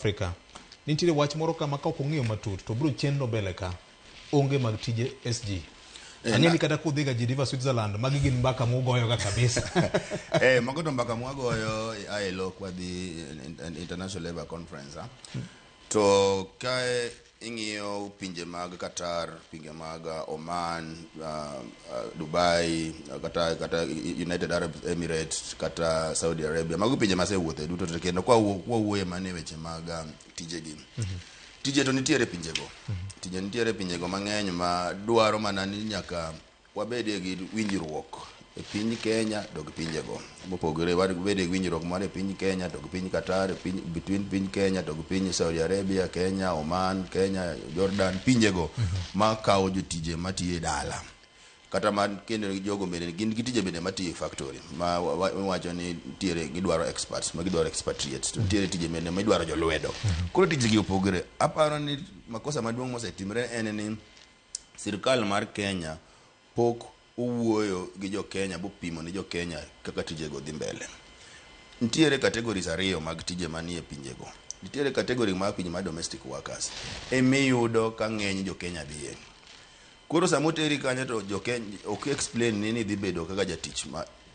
Afrika. Nitiere wach moro kama ka ok ong'iyo matut to biro chenro mbele ka onge mag tije SG. Ang'eni kata kudhiga Geneva Switzerland magi gin mbaka mugoyo ga kabisa. Mago to mbaka mwagoyo ILO kwa the International Labour Conference. To kae ing'iyo pinje mag Qatar, pinje mag Oman, Dubai, kata United Arab Emirates, kata Saudi Arabia. Mago pinje masewuothe duto to kendo kwa wuoye mane weche mag tije gi. Tije to nitiere pinjego. Tije nitiere pinjego mang'eny ma dwaro mana ni nyaka wabedie gi winjruok e piny Kenya dog pinjego. Mopogore wabedie gi winjruok mar e piny Kenya dog piny Qatar, between piny Kenya dog piny Saudi Arabia, Kenya, Oman, Kenya, Jordan, pinjego ma kawo jotije matiye dala. Kata man kendo jogo bende gin gitije bende matiye factory ma wacho ni tiere gidwaro experts ma gidwaro expatriates to tiere tije bende ma idwaro jolwedo. Koro tije gi opogore. Aparo ni makosa maduong' mosetimre en ni sirkal mar Kenya pok owuoyo gi jo Kenya bopimo ni jo Kenya kaka tijego dhi mbele. Nitiere categories ariyo mag tije manie pinjego. Nitiere category mag pinje ma domestic workers emiyudo ka ng'eny jo Kenya dhiye. Koro samoteri kanyo to jo Kenya ok explain ni dhi bedo kaka jatich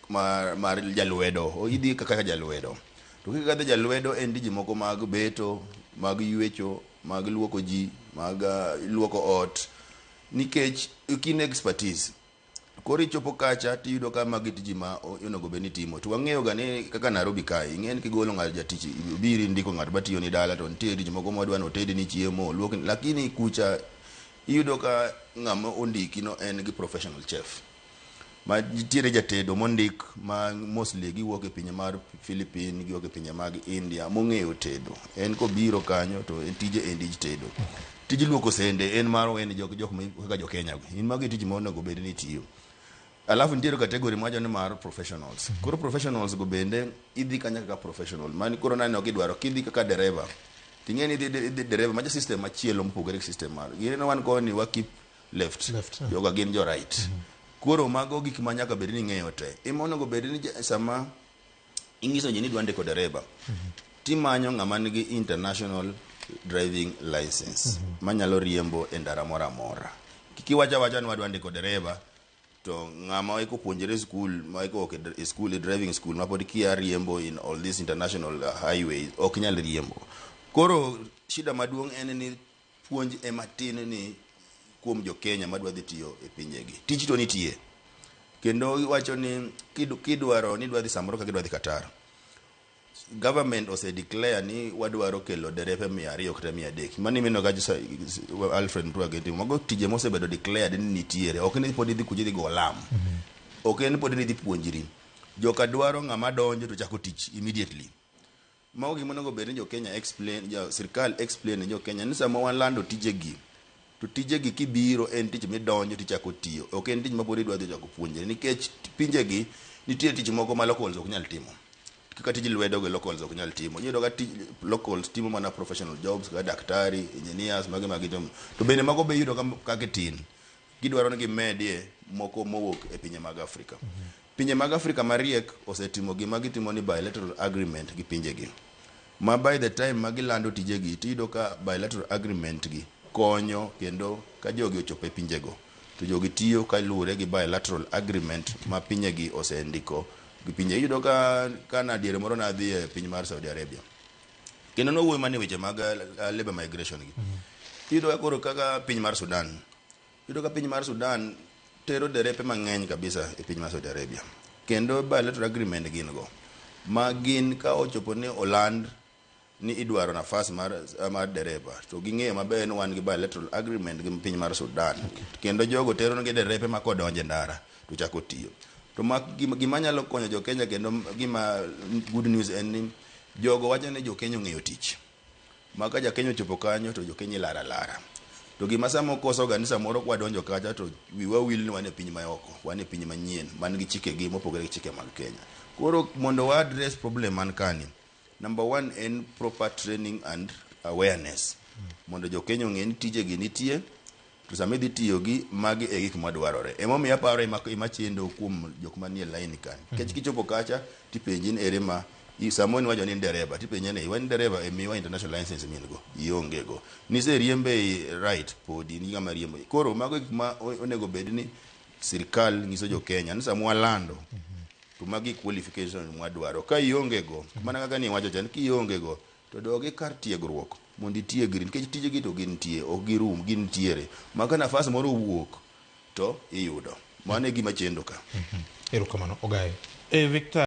mar jalwedo o idhi kaka jalwedo. To kaka jalwedo en tije moko mag beto, mag ywecho, mag luoko ji, mag luoko ot nikech ukin expertise. Koro ichopo kacha tiyudo ka magi tiji ma onego beni timo. To wang'eyo ga ni kaka Nairobi kae ing'en kigolo ng'at jatich ibiri ndiko ng'at batiyo ni dala to nitie tiji moko ma dwano tedi ni chiemo luoko, lakini kucha iyudo ka ng'ama ondiki no en gi professional chef ma nitiere jatedo mondik ma mostly giwuok e pinje mar Philippines, giwuok e pinje mag India mong'eyo tedo. En kobiro kanyo to tije en tij tedo. Tij luoko sende en mar wen jok kaka jo Kenya. In magi tij ma onego bed ni tiyo. Alafu nitiere category moja ni mar professionals. Koro professionals go bende idhi kanya kaka professional. Mani koro nani gidwaro kidhi kaka dereva. Ting'eni idhi dereva ma system machielo mopogore system mar. Gine wan koni wa keep left. Yoga gin jo right. Koro mago gik ma nyaka bed ni ng'eyo te. Onego bed ni sama ing'iso ji ni dwa ndiko dereva. Timanyo ng'ama nigi international driving license manyalo riembo e ndara mora mora. Kikiwacha wacha ni wadwa ndiko dereva to ng'ama eko puonjere school ma eko e school e driving school ma pod kia riembo in all these international highways ok nyal riembo. Koro shida maduong' en ni puonj e matin ni kuom jo Kenya madwa dhi tiyo e pinjegi. Tich to nitie. Kendo wacho ni kidwaro ni dwa dhi samoro ka kidwa dhi Qatar. Government ose declare ni wadwaro kelo derepe 200 kata 300. Mani mino ga Alfred Mtua geti. Mago tije mose bedo declared ni nitiere. Ok ni podi dhi kujidhi go lam. Ok ni podi dhi puonjiri. Joka dwaro ng'ama donjo to chako tich immediately. Mago gimono go bed ni jo Kenya explain, jo sirkal explain ni jo Kenya ni sama wan lando tijegi. To tijegi kibiro en tich midonjo tichako tiyo. Ok en tich ma podi dwa dhi chako puonjiri nikech pinjegi nitiere tich moko ma locals ok nyal timo. Kaka tij lwedo go locals ok nyal timo. Iyudo ka locals timo mana professional jobs kaka daktari, engineers, magi to bende mago be yudo ka gitin. Gidwaro ni gimedie moko mowuok e pinje mag Afrika. Pinje mag Afrika mariek osetimo gima gitimo ni bilateral agreement gi pinjegi. Ma by the time magilando tijegi tiyudo ka bilateral agreement gi konyo kendo ka jogi ochopo e pinjego. To jogi tiyo ka luwore gi bilateral agreement ma pinjegi osendiko. Pinje yudo ka na diere moro na dhi e piny mar Saudi Arabia. Kendo no wuoyo mane weche mag labor migration gi. Yudo ka koro kaka piny mar Sudan. Yudo ka piny mar Sudan tero derepe mang'eny kabisa e piny mar Saudi Arabia. Kendo bilateral agreement gin go. Ma gin ka ochopo ni Oland ni idwaro nafas mar dereva. To ging'eyo maber ni wan gi bilateral agreement gi piny mar Sudan. Kendo jogo tero ngi derepe ma kodonje ndara to chako tiyo. To gima nyalo konyo jo Kenya kendo gima good news en ni jogo wacho ni jo Kenya ng'eyo tich. Maka ja Kenya chopo kanyo to jo Kenya lara. To gima samo koso ga ni samoro kwa donjo kacha to wiwa wil ni wan e piny mayoko, wan e piny manyien, man gi chike gi mopogore gi chike mag Kenya. Koro mondo wa address problem man kani. Number 1 en proper training and awareness. Mondo jo Kenya ng'e ni tije gi nitie. To sami dhi tiyo gi magi e gik madwarore. Emomiyo aparo ima chendo kuom jok manie line kan. Kech kichopo kacha tipenji ni ere ma samoni wajo ni dereba tipenye ne iwan dereba e miwa international license min go ionge go nise riembe right podi ni kama riembo koro mago ma onego bed ni sirkal ngiso jo Kenya ni samwa lando to magi qualification mwadwaro ka ionge go mana kaka ni wacho chan ki ionge go to dogi kar tiegruok mondi tiegri nikech tije gi to gin tie ok girum gin tiere maka nafas moro wuok to iyudo mane gima chendo ka erokamano Ogae Victor